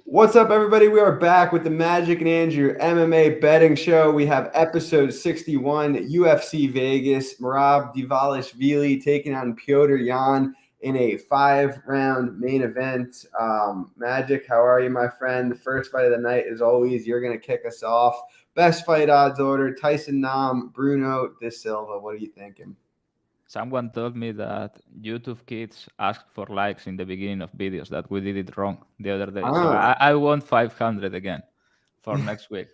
What's up, everybody? We are back with the Magic and Andrew MMA betting show. We have episode 61, UFC Vegas. Merab Dvalishvili taking on Petr Yan in a 5-round main event. Magic, how are you, my friend? The first fight of the night, as always, you're going to kick us off. Best fight odds order, Tyson Nam, Bruno De Silva. What are you thinking? Someone told me that YouTube kids asked for likes in the beginning of videos, that we did it wrong the other day. So I want 500 again for next week.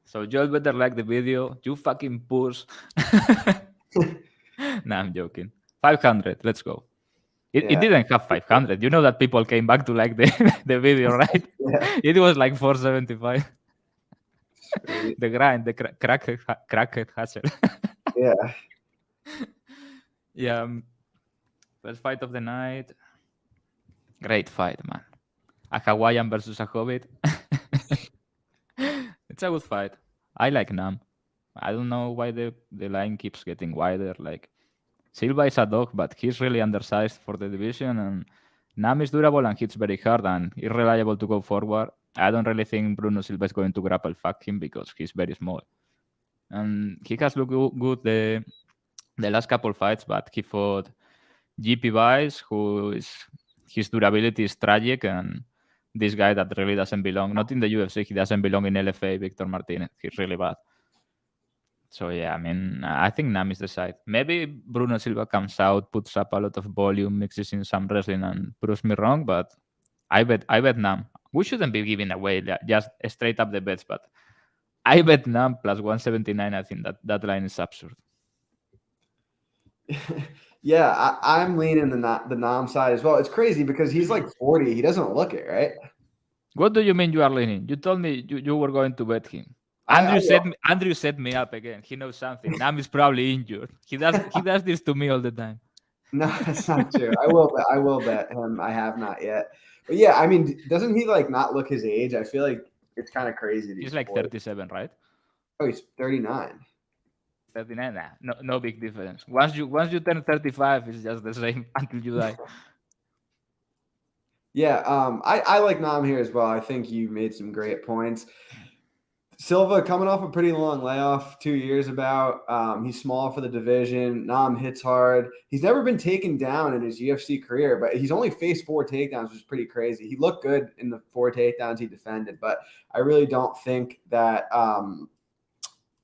So you all better like the video. You fucking puss. Nah, I'm joking. 500. Let's go. It didn't have 500. You know that people came back to like the video, right? It was like 475. The grind, the crackhead hustle. Yeah. Yeah. First fight of the night. Great fight, man. A Hawaiian versus a Hobbit. It's a good fight. I like Nam. I don't know why the line keeps getting wider. Like, Silva is a dog, but he's really undersized for the division, and Nam is durable and hits very hard and is reliable to go forward. I don't really think Bruno Silva is going to grapple fuck him because he's very small. And he has looked good the last couple fights, but he fought GP Vice, his durability is tragic, and this guy that really doesn't belong, not in the UFC, he doesn't belong in LFA, Victor Martinez. He's really bad. So yeah, I mean, I think Nam is the side. Maybe Bruno Silva comes out, puts up a lot of volume, mixes in some wrestling, and proves me wrong. But I bet Nam. We shouldn't be giving away just straight up the bets, but I bet Nam plus 179. I think that line is absurd. Yeah, I'm leaning the Nam side as well. It's crazy because he's like 40. He doesn't look it, right? What do you mean you are leaning? You told me you were going to bet him. Andrew set me up again. He knows something. Nam is probably injured. He does this to me all the time. No, that's not true. I will bet him. I have not yet. But yeah, I mean, doesn't he like not look his age? I feel like it's kind of crazy. He's like 37, right? Oh, he's 39. 39, nah, no big difference. Once you turn 35, it's just the same until you die. Yeah, I like Nam here as well. I think you made some great points. Silva coming off a pretty long layoff 2 years about. He's small for the division. Nam hits hard. He's never been taken down in his UFC career, but he's only faced 4 takedowns, which is pretty crazy. He looked good in the 4 takedowns he defended, but I really don't think that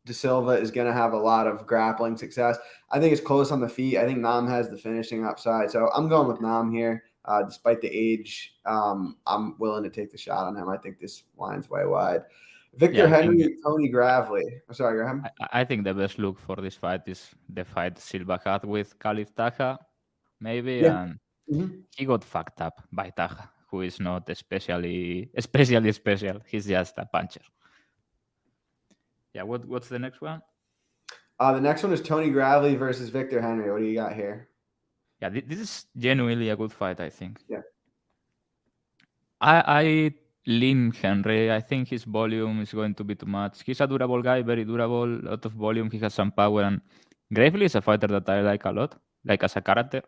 De Silva is going to have a lot of grappling success. I think it's close on the feet. I think Nam has the finishing upside, so I'm going with Nam here. Despite the age, I'm willing to take the shot on him. I think this line's way wide. Victor Henry, Tony Gravely. I'm sorry, Graham. I think the best look for this fight is the fight Silva had with Khalid Taha, maybe, Yeah. And he got fucked up by Taha, who is not especially special. He's just a puncher. Yeah, what's the next one? The next one is Tony Gravely versus Victor Henry. What do you got here? Yeah, this is genuinely a good fight, I think. Yeah. I lean Henry. I think his volume is going to be too much. He's a durable guy, very durable, lot of volume. He has some power, and Gravely is a fighter that I like a lot, like as a character.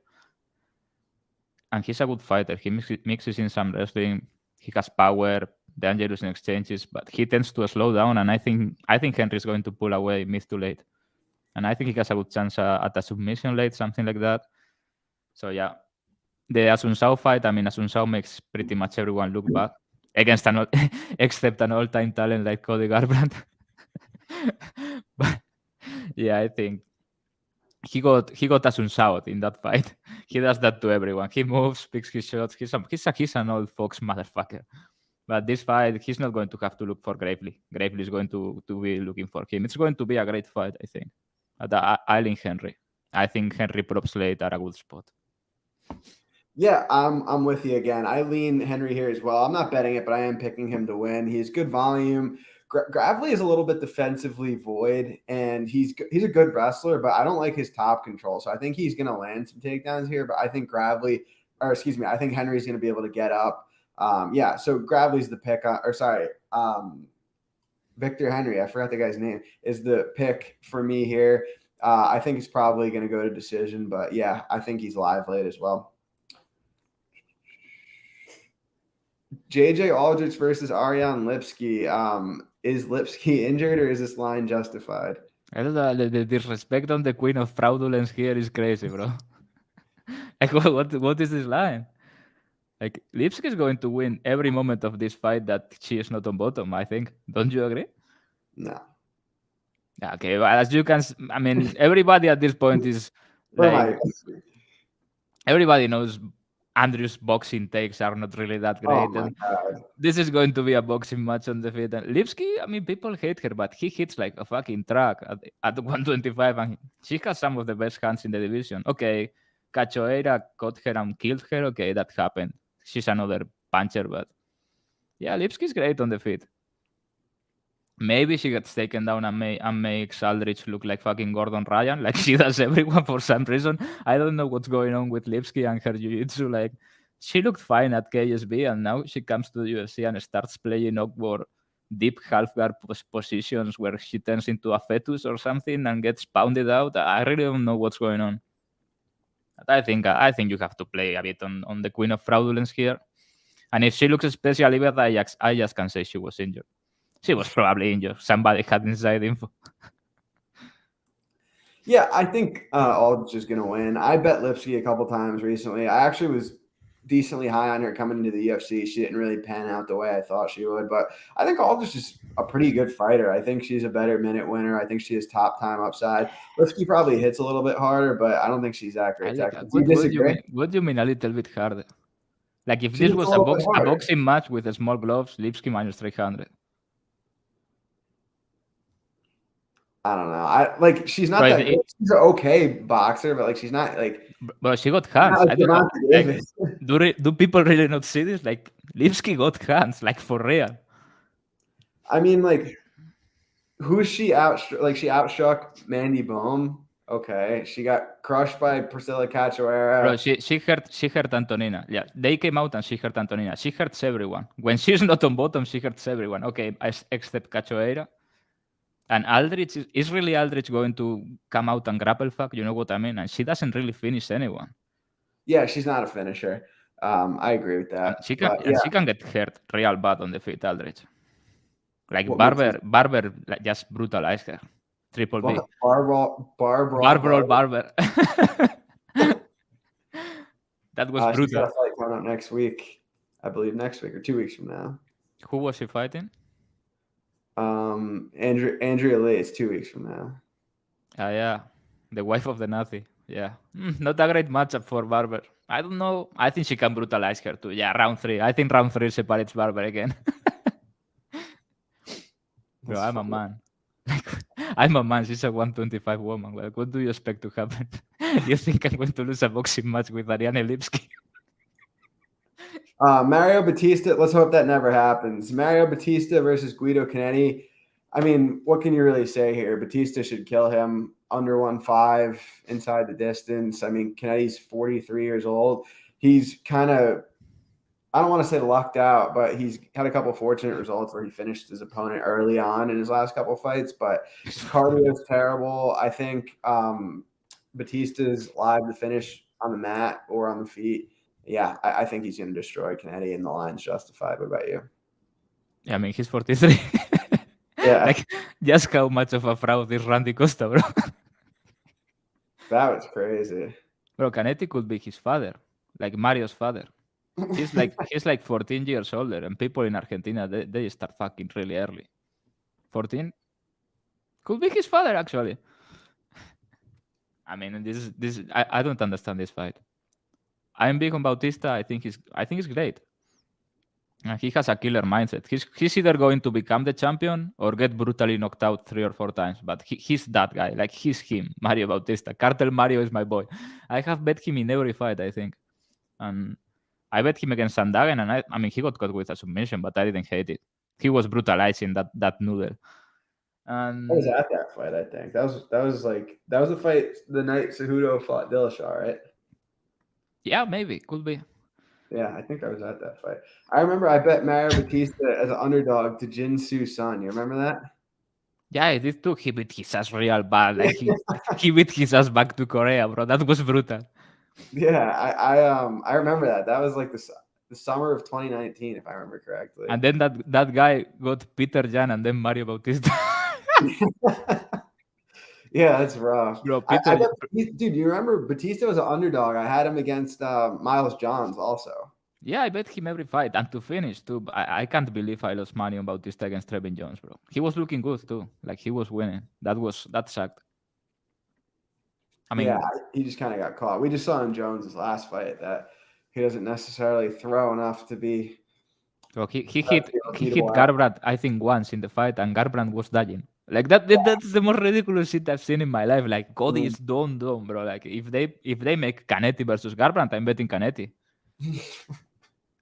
And he's a good fighter. He mixes in some wrestling. He has power, dangerous in exchanges, but he tends to slow down. And I think Henry is going to pull away mid to late. And I think he has a good chance at a submission late, something like that. So yeah, the Asuncao fight. I mean, Asuncao makes pretty much everyone look bad against except an all-time talent like Cody Garbrandt. But yeah, I think he got Asuncao in that fight. He does that to everyone. He moves, picks his shots. He's an old fox motherfucker. But this fight, he's not going to have to look for Gravely. Gravely is going to be looking for him. It's going to be a great fight, I think. I lean Henry. I think Henry props late are a good spot. Yeah, I'm with you again. I lean Henry here as well. I'm not betting it, but I am picking him to win. He has good volume. Gravely is a little bit defensively void, and he's a good wrestler, but I don't like his top control. So I think he's going to land some takedowns here, but I think I think Henry's going to be able to get up. So Gravely's the pick. Victor Henry, I forgot the guy's name, is the pick for me here. I think he's probably going to go to decision, but yeah, I think he's live late as well. JJ Aldridge versus Arjan Lipsky. Is Lipsky injured or is this line justified? I don't know, the disrespect on the queen of fraudulence here is crazy, bro. Like, what is this line? Like, Lipsky is going to win every moment of this fight that she is not on bottom, I think. Don't you agree? No. Yeah, okay, well, as you can, I mean, everybody at this point is like, everybody knows Andrew's boxing takes are not really that great. Oh my And God. this is going to be a boxing match on the feet. And Lipsky, I mean, people hate her, but he hits like a fucking truck at 125, and she has some of the best hands in the division. Okay, Cachoeira caught her and killed her. Okay, that happened. She's another puncher, but yeah, Lipsky's great on the feet. Maybe she gets taken down and makes Aldridge look like fucking Gordon Ryan, like she does everyone for some reason. I don't know what's going on with Lipsky and her jiu-jitsu. Like, she looked fine at KSB, and now she comes to the UFC and starts playing awkward, deep half guard positions where she turns into a fetus or something and gets pounded out. I really don't know what's going on. But I think you have to play a bit on the queen of fraudulence here. And if she looks especially bad, I just can say she was injured. She was probably injured. Somebody had inside info. Yeah, I think Aldridge is going to win. I bet Lipsky a couple times recently. I actually was decently high on her coming into the UFC. She didn't really pan out the way I thought she would, but I think Aldridge is a pretty good fighter. I think she's a better minute winner. I think she has top time upside. Lipsky probably hits a little bit harder, but I don't think she's that great. What do you mean a little bit harder? Like, if this was a boxing match with a small gloves, Lipsky minus 300. I don't know. She's not that good. She's an okay boxer, but like she's not like. But she got hands. I don't know. Like, do people really not see this? Like, Lipsky got hands, like for real. I mean, like, who's she out? Like, she outstruck Mandy Bohm. Okay, she got crushed by Priscilla Cachoeira. Bro, she hurt Antonina. Yeah, they came out and she hurt Antonina. She hurts everyone. When she's not on bottom, she hurts everyone. Okay, except Cachoeira. And Aldridge, is really Aldridge going to come out and grapple fuck? You know what I mean? And she doesn't really finish anyone. Yeah, she's not a finisher. I agree with that. She can get hurt real bad on the feet, Aldridge. Like, Barber like, just brutalized her. Triple B. Barber. That was brutal. She's got a fight coming up next week. I believe next week or 2 weeks from now. Who was she fighting? Andrea Lee is 2 weeks from now. Yeah, the wife of the Nazi. Yeah, not a great matchup for Barber. I don't know. I think she can brutalize her too. Yeah, round 3. I think round 3 separates Barber again. Bro, I'm a man. I'm a man. She's a 125 woman. Like, what do you expect to happen? You think I'm going to lose a boxing match with Ariane Lipsky? Mario Batista, let's hope that never happens. Mario Batista versus Guido Canetti. I mean, what can you really say here? Batista should kill him under 1.5 inside the distance. I mean, Canetti's 43 years old. He's kind of, I don't want to say lucked out, but he's had a couple of fortunate results where he finished his opponent early on in his last couple of fights, but his cardio is terrible. I think Batista's live to finish on the mat or on the feet. Yeah, I think he's going to destroy Canetti, and the line's justified. What about you? Yeah, I mean, he's 43. Yeah. Like, just how much of a fraud is Randy Costa, bro? That was crazy. Bro, Canetti could be his father, like Mario's father. He's like 14 years older, and people in Argentina, they start fucking really early. 14? Could be his father, actually. I mean, this I don't understand this fight. I'm big on Bautista. I think he's great. He has a killer mindset. He's either going to become the champion or get brutally knocked out 3 or 4 times. But he's that guy. Like, he's him, Mario Bautista. Cartel Mario is my boy. I have bet him in every fight, I think. And I bet him against Sandagen, and I mean, he got caught with a submission, but I didn't hate it. He was brutalizing that noodle. And I was at that fight, I think. That was the fight the night Cejudo fought Dillashaw, right? Yeah, maybe. Could be. Yeah, I think I was at that fight. I remember I bet Mario Batista as an underdog to Jin Soo Sun. You remember that? Yeah, I did too. He beat his ass real bad. Like, he beat his ass back to Korea, bro. That was brutal. Yeah, I remember that. That was like this. the summer of 2019, if I remember correctly. And then that guy got Peter Jan and then Mario Bautista. Yeah, that's rough. Bro, I Peter, bet, dude, you remember Batista was an underdog? I had him against Miles Johns also. yeah, I bet him every fight. And to finish, too. I can't believe I lost money on Bautista against Trevin Jones, bro. He was looking good, too. Like, he was winning. That sucked. I mean, yeah, he just kind of got caught. We just saw in Jones' last fight that he doesn't necessarily throw enough to be. bro, he hit Garbrandt, I think, once in the fight, and Garbrandt was dying. Like that's the most ridiculous shit I've seen in my life. Like, Cody is dumb, bro. Like, if they make Canetti versus Garbrandt, I'm betting Canetti.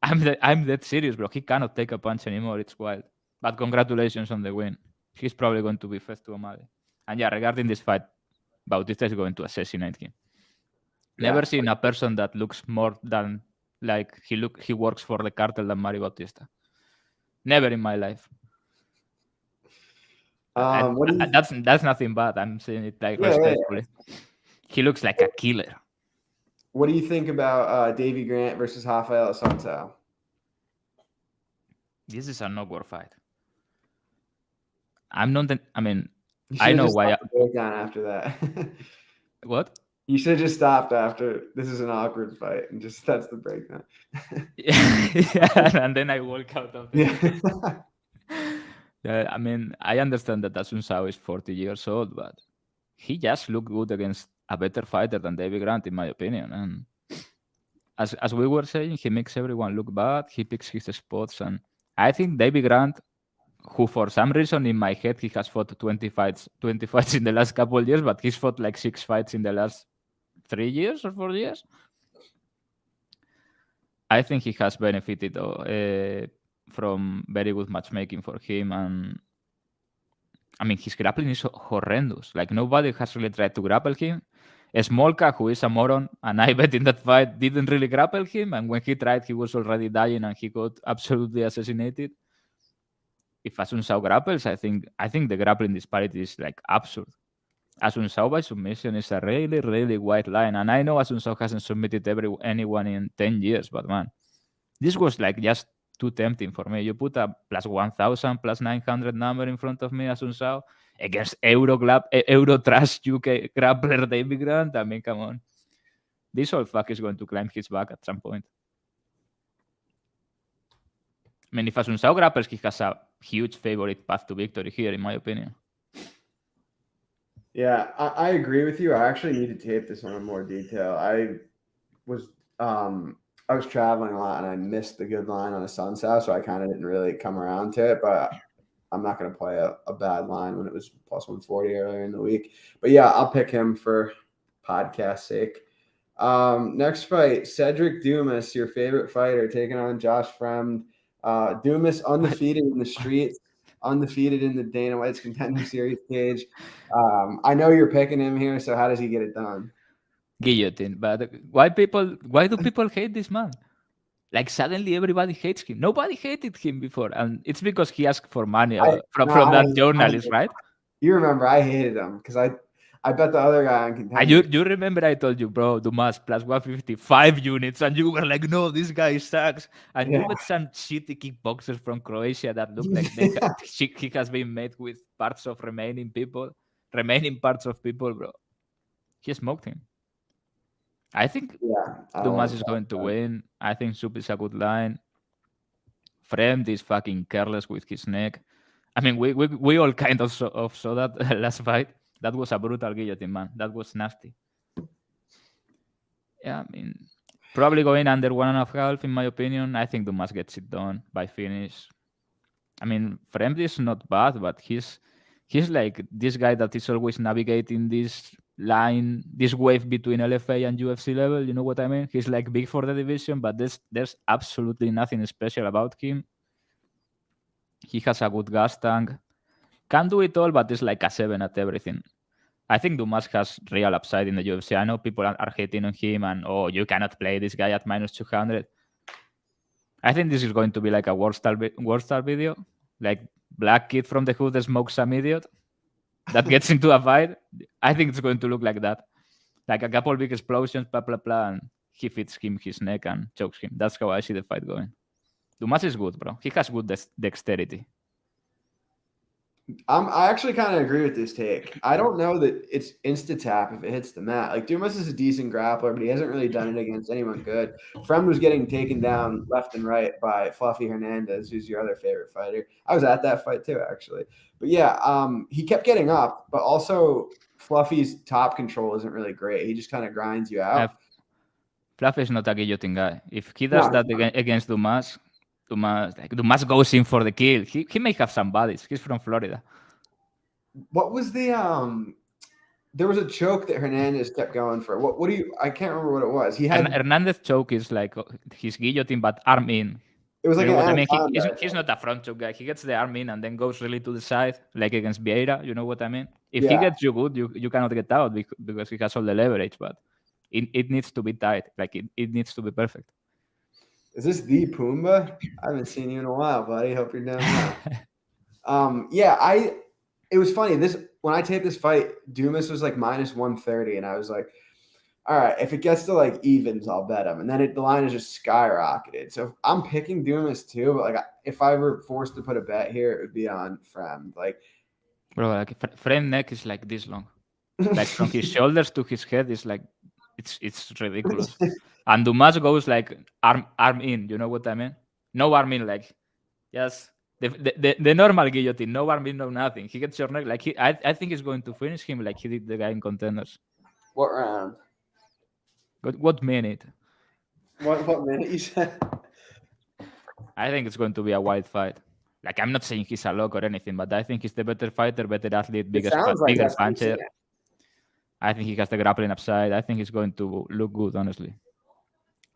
I'm that serious, bro. He cannot take a punch anymore. It's wild. But congratulations on the win. He's probably going to be fed to O'Malley. And yeah, regarding this fight, Bautista is going to assassinate him. Never seen a person that looks more than like he works for the cartel than Mario Bautista. Never in my life. That's nothing bad. I'm saying it like respectfully. Yeah. He looks like a killer. What do you think about Davy Grant versus Rafael Assunção? This is an awkward fight. I'm not. I mean, I know why. Down after that. What? You should have just stopped after this is an awkward fight and just that's the breakdown. Yeah, and then I walk out of it. Yeah, I mean, I understand that Assunção is 40 years old, but he just looked good against a better fighter than Davy Grant, in my opinion. And as we were saying, he makes everyone look bad. He picks his spots, and I think Davy Grant, who for some reason in my head he has fought 20 fights in the last couple of years, but he's fought like 6 fights in the last 3 years or 4 years. I think he has benefited from very good matchmaking for him, and I mean his grappling is horrendous. Like nobody has really tried to grapple him. Smolka, who is a moron, and I bet in that fight didn't really grapple him, and when he tried, he was already dying, and he got absolutely assassinated. If Assunção grapples, I think the grappling disparity is like absurd. Assunção by submission is a really, really wide line, and I know Assunção hasn't submitted anyone in 10 years, but man, this was like just too tempting for me. You put a plus 1,000, plus 900 number in front of me, Assunção, against Euro trash UK grappler Davy Grant. I mean, come on. This old fuck is going to climb his back at some point. I mean, if Assunção grapples, he has a huge favorite path to victory here, in my opinion. Yeah, I agree with you. I actually need to tape this one in more detail. I was traveling a lot and I missed the good line on Assunção, so I kind of didn't really come around to it, but I'm not going to play a bad line when it was plus 140 earlier in the week. But yeah, I'll pick him for podcast sake. Next fight, Cedric Dumas, your favorite fighter, taking on Josh Fremd. Dumas undefeated in the streets, undefeated in the Dana White's Contender Series cage. I know you're picking him here, so how does he get it done? Guillotine. But why do people hate this man? Like suddenly everybody hates him. Nobody hated him before, and it's because he asked for money from that journalist, right? You remember I hated him because I bet the other guy on Contender. You remember I told you, bro, Dumas plus 155 units, and you were like, no, this guy sucks. And you bet some shitty kickboxers from Croatia that look like he has been made with parts of remaining parts of people, bro. He smoked him. I think Dumas is going to win. I think Soup is a good line. Fremd is fucking careless with his neck. I mean, we all kind of saw that last fight. That was a brutal guillotine, man. That was nasty. Yeah, I mean, probably going under 1.5, in my opinion. I think Dumas gets it done by finish. I mean, Fremd is not bad, but he's like this guy that is always navigating this line, this wave between LFA and UFC level. You know what I mean? He's like big for the division, but there's absolutely nothing special about him. He has a good gas tank. Can do it all, but it's like a 7 at everything. I think Dumas has real upside in the UFC. I know people are hating on him and, you cannot play this guy at minus 200. I think this is going to be like a World Star video. Like black kid from the hood that smokes some idiot that gets into a fight. I think it's going to look like that. Like a couple big explosions, blah, blah, blah, and he fits him his neck and chokes him. That's how I see the fight going. Dumas is good, bro. He has good dexterity. I actually kind of agree with this take. I don't know that it's insta tap if it hits the mat. Like Dumas is a decent grappler, but he hasn't really done it against anyone good. Fremd was getting taken down left and right by Fluffy Hernandez, who's your other favorite fighter. I was at that fight too, actually. But yeah, he kept getting up, but also Fluffy's top control isn't really great. He just kind of grinds you out. Fluffy is not a guillotine guy. If he does that against Dumas goes in for the kill. He may have some bodies. He's from Florida. What was the there was a choke that Hernandez kept going for. What do you? I can't remember what it was. He had Hernandez choke is like his guillotine, but arm in. It was like he's not a front choke guy. He gets the arm in and then goes really to the side, like against Vieira. You know what I mean? If he gets you good, you cannot get out because he has all the leverage. But it needs to be tight. Like it needs to be perfect. Is this the Pumbaa? I haven't seen you in a while, buddy. Hope you're doing well. It was funny. When I taped this fight, Dumas was like minus 130, and I was like, all right, if it gets to like evens, I'll bet him. And then the line is just skyrocketed. So I'm picking Dumas too, but like if I were forced to put a bet here, it would be on Fremd. Like, bro, like Fremd neck is like this long, like from his shoulders to his head is like it's ridiculous. And Dumas goes like arm in. You know what I mean? No arm in, like just the normal guillotine. No arm in, no nothing. He gets your neck. Like I think he's going to finish him like he did the guy in Contenders. What round? What minute? What minute you said? I think it's going to be a wide fight. Like I'm not saying he's a lock or anything, but I think he's the better fighter, better athlete, bigger puncher. I think he has the grappling upside. I think he's going to look good, honestly.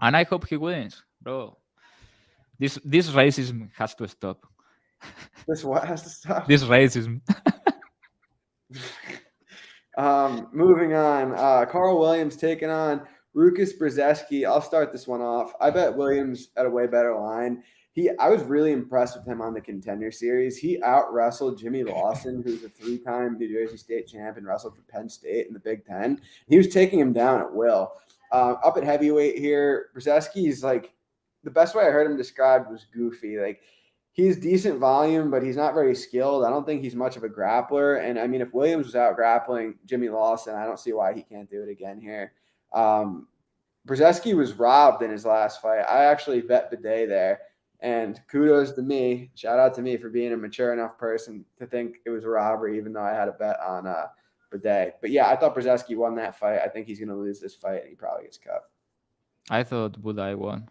And I hope he wins, bro. This racism has to stop. This what has to stop? This racism. Moving on. Carl Williams taking on Rukas Brzezeski. I'll start this one off. I bet Williams at a way better line. I was really impressed with him on the Contender Series. He out-wrestled Jimmy Lawson, who's a 3-time New Jersey State champ and wrestled for Penn State in the Big Ten. He was taking him down at will. Up at heavyweight here, Brzezeski is like the best way I heard him described was goofy. Like he's decent volume, but he's not very skilled. I don't think he's much of a grappler. And I mean, if Williams was out grappling Jimmy Lawson, I don't see why he can't do it again here. Brzezeski was robbed in his last fight. I actually bet Bidet there. And kudos to me. Shout out to me for being a mature enough person to think it was a robbery, even though I had a bet on Bidet. But yeah, I thought Brzezeski won that fight. I think he's going to lose this fight, and he probably gets cut. I thought Budai won.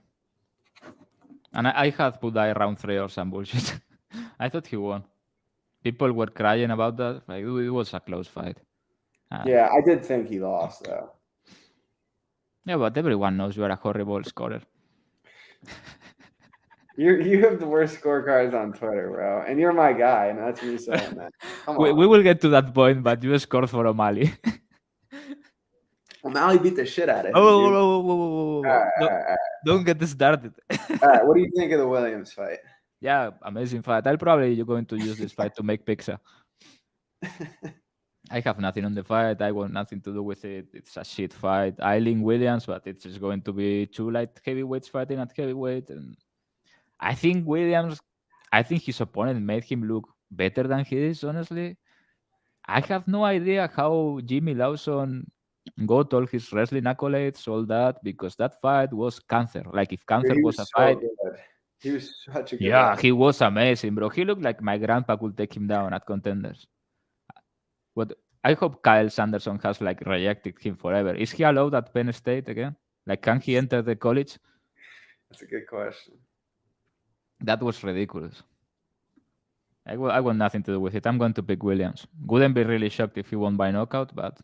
And I had Budai round 3 or some bullshit. I thought he won. People were crying about that. Like, it was a close fight. Yeah, I did think he lost, though. Yeah, but everyone knows you are a horrible scorer. You have the worst scorecards on Twitter, bro. And you're my guy, and that's me saying that. We will get to that point, but you scored for O'Malley. O'Malley beat the shit out of him. Whoa. Don't get this started. All right, what do you think of the Williams fight? Yeah, amazing fight. You're going to use this fight to make pizza. I have nothing on the fight. I want nothing to do with it. It's a shit fight. I lean Williams, but it's just going to be 2 light heavyweights fighting at heavyweight. And I think his opponent made him look better than he is, honestly. I have no idea how Jimmy Lawson got all his wrestling accolades, all that, because that fight was cancer. Like, if cancer was a fight... Good. He was such a good fighter. He was amazing, bro. He looked like my grandpa could take him down at Contenders. But I hope Kyle Sanderson has, like, rejected him forever. Is he allowed at Penn State again? Like, can he enter the college? That's a good question. That was ridiculous. I want nothing to do with it. I'm going to pick Williams. Wouldn't be really shocked if he won by knockout, but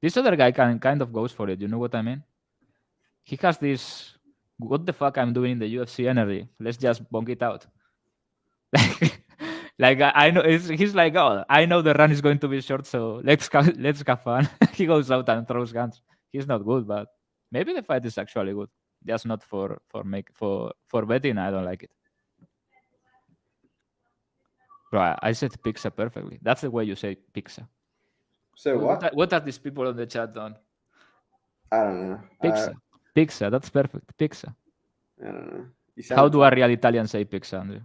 this other guy kind of goes for it. You know what I mean? He has this, what the fuck I'm doing in the UFC energy. Let's just bonk it out. Like I know he's like, oh, I know the run is going to be short, so let's have fun. He goes out and throws guns. He's not good, but maybe the fight is actually good. Just not for betting. I don't like it. Bro, I said pizza perfectly. That's the way you say pizza. So what? What are these people on the chat on? I don't know. Pizza. Pizza. That's perfect. Pizza. I don't know. How do a real Italian say pizza, Andrew?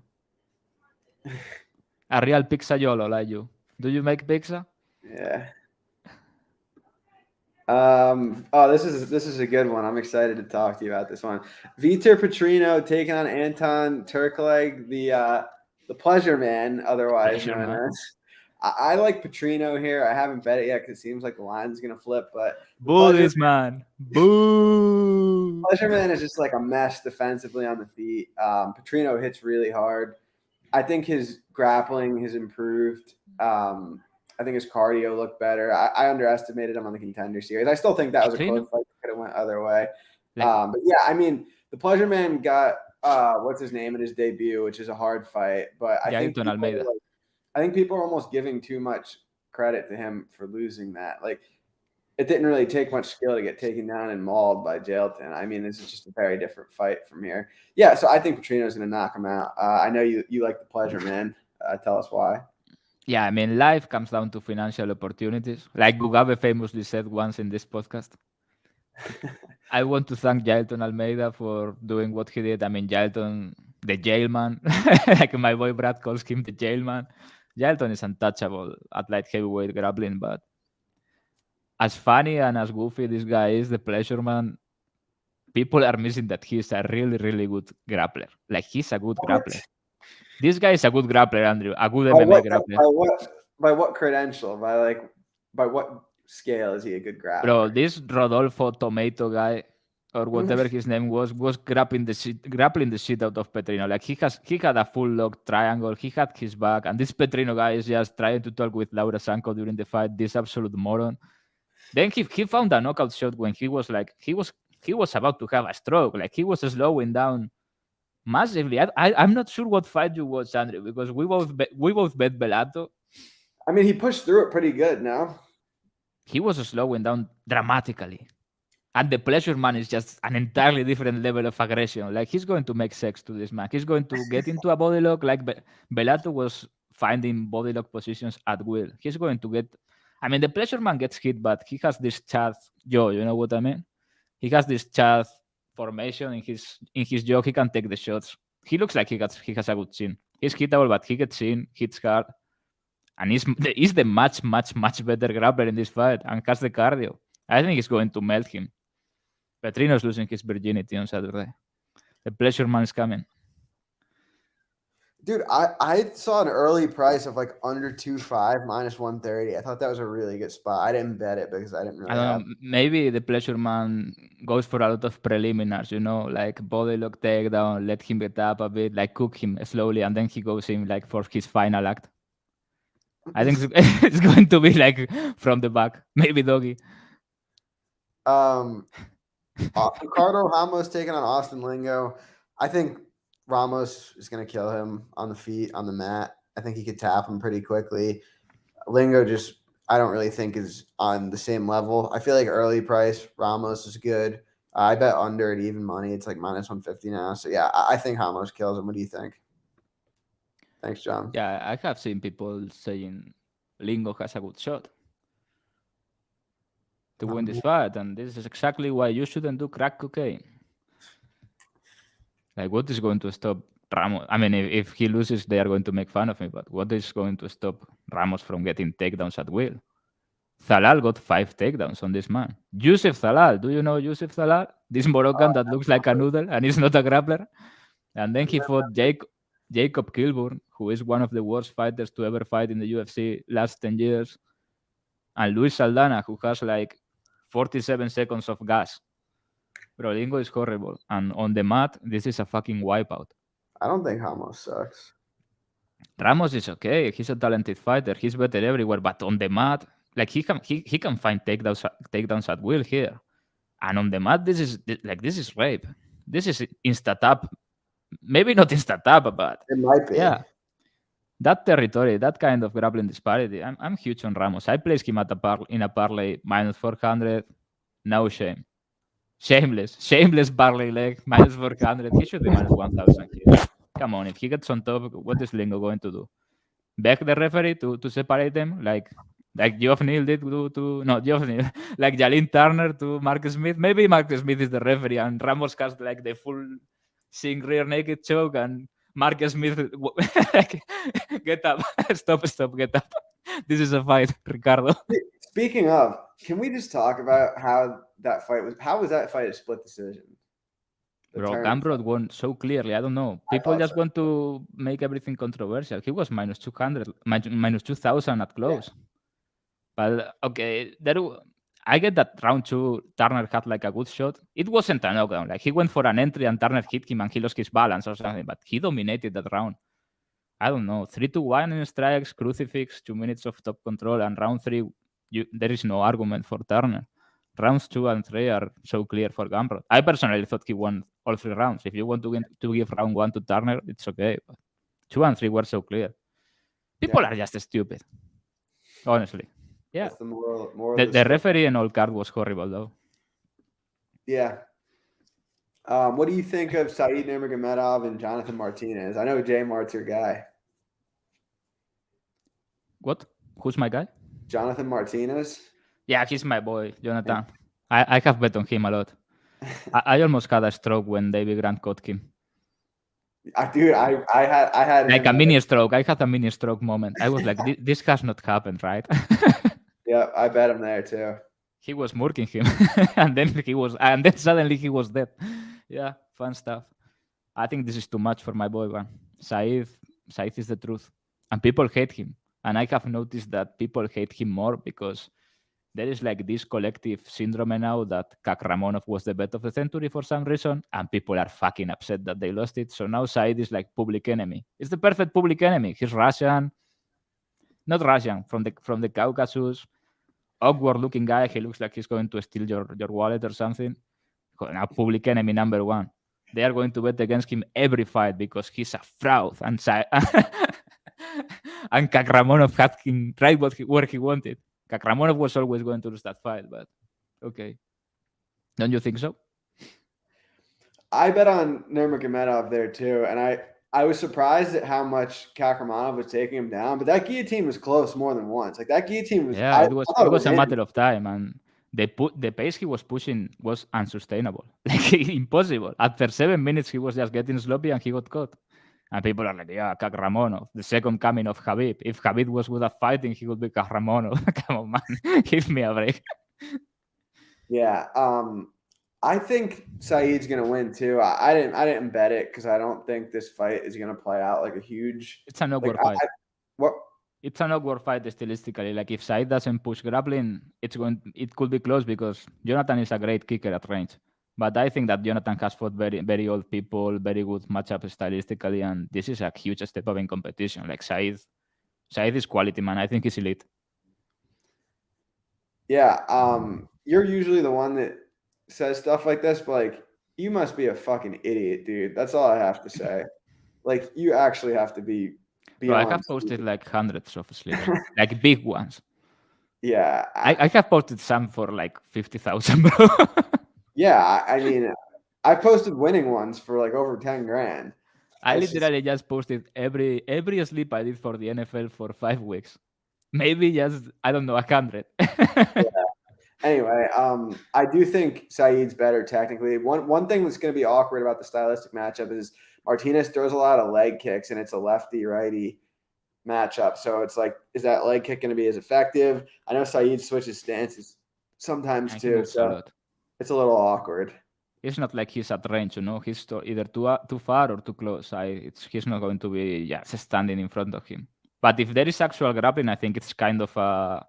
A real pizzaiolo like you. Do you make pizza? Yeah. This is a good one. I'm excited to talk to you about this one. Vitor Petrino taking on Anton Turkalj, the pleasure man, otherwise Pleasure known man. as. I like Petrino here. I haven't bet it yet because it seems like the line's gonna flip. But Boo this man. Boo. pleasure man is just like a mess defensively on the feet. Petrino hits really hard. I think his grappling has improved. I think his cardio looked better. I underestimated him on the Contender Series. I still think that was a close fight. Could have went other way. But yeah, I mean, the Pleasure Man got what's his name in his debut, which is a hard fight. But I think people are almost giving too much credit to him for losing that. Like, it didn't really take much skill to get taken down and mauled by Jailton. I mean, this is just a very different fight from here. Yeah, so I think Petrino's going to knock him out. I know you like the Pleasure Man. Tell us why. Yeah, I mean, life comes down to financial opportunities. Like Mugabe famously said once in this podcast. I want to thank Jailton Almeida for doing what he did. I mean, Jailton, the jailman, like my boy Brad calls him the jailman. Jailton is untouchable at light heavyweight grappling, but as funny and as goofy this guy is, the Pleasure Man, people are missing that he's a really, really good grappler. Like, he's a good grappler. This guy is a good grappler, Andrew. A good MMA grappler. By what credential? By what scale is he a good grappler? Bro, this Rodolfo Tomato guy, or whatever his name was grappling the shit out of Petrino. Like, he had a full lock triangle. He had his back, and this Petrino guy is just trying to talk with Laura Sanko during the fight. This absolute moron. Then he found a knockout shot when he was about to have a stroke. Like, he was slowing down massively. I'm not sure what fight you watched, Andrew, because we both bet Bellato. I mean, he pushed through it pretty good now. He was slowing down dramatically. And the Pleasure Man is just an entirely different level of aggression. Like, he's going to make sex to this man. He's going to get into a body lock like Bellato was finding body lock positions at will. He's going to get... I mean, the Pleasure Man gets hit, but he has this chat jaw, you know what I mean? He has this chat formation in his jaw. He can take the shots. He looks like he has a good chin. He's hittable, but he gets in, hits hard. And he's the much better grappler in this fight and has the cardio. I think he's going to melt him. Petrino's losing his virginity on Saturday. The Pleasure Man is coming. Dude, I saw an early price of like under 2.5 minus 130. I thought that was a really good spot. I didn't bet it because I didn't really have... Maybe the Pleasure Man goes for a lot of preliminaries, you know, like body lock takedown, let him get up a bit, like cook him slowly, and then he goes in like for his final act. I think it's going to be like from the back, maybe doggy. Ricardo Ramos taking on Austin Lingo. I think Ramos is going to kill him on the feet, on the mat. I think he could tap him pretty quickly. Lingo I don't really think is on the same level. I feel like early price, Ramos is good. I bet under at even money. It's like minus 150 now. So yeah, I think Ramos kills him. What do you think? Thanks, John. Yeah, I have seen people saying Lingo has a good shot to win this fight, and this is exactly why you shouldn't do crack cocaine. Like, what is going to stop Ramos? I mean, if he loses, they are going to make fun of me, but what is going to stop Ramos from getting takedowns at will? Zalal got 5 takedowns on this man. Youssef Zalal, do you know Youssef Zalal? This Moroccan that looks like a noodle and is not a grappler. And then he fought Jacob Kilburn, who is one of the worst fighters to ever fight in the UFC last 10 years. And Luis Saldana, who has like 47 seconds of gas. Bro, Lingo is horrible. And on the mat, this is a fucking wipeout. I don't think Ramos sucks. Ramos is okay. He's a talented fighter. He's better everywhere. But on the mat, like he can find takedowns at will here. And on the mat, this is rape. This is insta-tap. Maybe not insta-tap, but it might be. Yeah. That territory, that kind of grappling disparity, I'm huge on Ramos. I placed him in a parlay minus 400. No shame. Shameless parlay leg, minus 400. He should be minus 1,000 here. Come on, if he gets on top, what is Lingo going to do? Beg the referee to separate them? Like, Like Geoff Neal did to no Geoff Neal, like Jalin Turner to Marcus Smith. Maybe Marcus Smith is the referee and Ramos has like the full sing rear naked choke and Marcus Smith like, get up, stop, get up. This is a fight, Ricardo. Speaking of, can we just talk about how that fight was? How was that fight a split decision? Bro, Gamrot won so clearly. I don't know. People just want to make everything controversial. He was minus 200, minus 2,000 at close. Yeah. But okay, I get that round 2, Turner had like a good shot. It wasn't a knockdown. Like he went for an entry and Turner hit him and he lost his balance or something. But he dominated that round. I don't know. 3-1 in strikes, crucifix, 2 minutes of top control, and round 3, there is no argument for Turner. Rounds 2 and 3 are so clear for Gamrot. I personally thought he won all 3 rounds. If you want to give round 1 to Turner, it's okay. But 2 and 3 were so clear. People are just stupid. Honestly. Yeah. That's the moral the referee and all card was horrible though. Yeah. What do you think of Said Nurmagomedov and Jonathan Martinez? I know J Mart's your guy. What? Who's my guy? Jonathan Martinez. Yeah, he's my boy, Jonathan. I have bet on him a lot. I almost had a stroke when David Grant caught him. Dude, I had like a mini stroke. I had a mini stroke moment. I was like, this has not happened, right? Yeah, I bet him there too. He was murking him, and then suddenly he was dead. Yeah, fun stuff. I think this is too much for my boy, man. Said is the truth, and people hate him. And I have noticed that people hate him more because there is like this collective syndrome now that Romanov was the bet of the century for some reason, and people are fucking upset that they lost it. So now Said is like public enemy. It's the perfect public enemy. He's Russian, not Russian, from the Caucasus. Awkward-looking guy. He looks like he's going to steal your wallet or something. Now, public enemy number 1. They are going to bet against him every fight because he's a fraud. And and Kakramonov had him right where he wanted. Kakramonov was always going to lose that fight, but okay. Don't you think so? I bet on Nurmagomedov there too, and I was surprised at how much Kakramonov was taking him down, but that guillotine was close more than once. Like that guillotine was. Yeah, it was a matter of time, and the pace he was pushing was unsustainable, like impossible. After 7 minutes, he was just getting sloppy, and he got caught. And people are like, yeah, Kakramonov, the second coming of Khabib. If Khabib was good at fighting, he would be Kakramonov. Come on, man, give me a break. Yeah, I think Said's gonna win too. I didn't bet it because I don't think this fight is gonna play out like a huge. It's an awkward fight. It's an awkward fight stylistically. Like if Said doesn't push grappling, it could be close because Jonathan is a great kicker at range. But I think that Jonathan has fought very, very old people, very good matchup stylistically, and this is a huge step up in competition. Like Said is quality, man. I think he's elite. Yeah, you're usually the one that says stuff like this, but like you must be a fucking idiot, dude. That's all I have to say. Like you actually have to be. Bro, I have posted like hundreds of slips, like big ones. Yeah, I have posted some for like 50,000, bro. Yeah, I mean, I posted winning ones for like over 10 grand. I literally just posted every slip I did for the NFL for 5 weeks. Maybe just, I don't know, 100. Yeah. Anyway, I do think Said's better technically. One thing that's going to be awkward about the stylistic matchup is Martinez throws a lot of leg kicks, and it's a lefty-righty matchup. So it's like, is that leg kick going to be as effective? I know Said switches stances sometimes too, so it's a little awkward. It's not like he's at range, you know. He's either too far or too close. He's not going to be just standing in front of him. But if there is actual grappling, I think it's kind of a...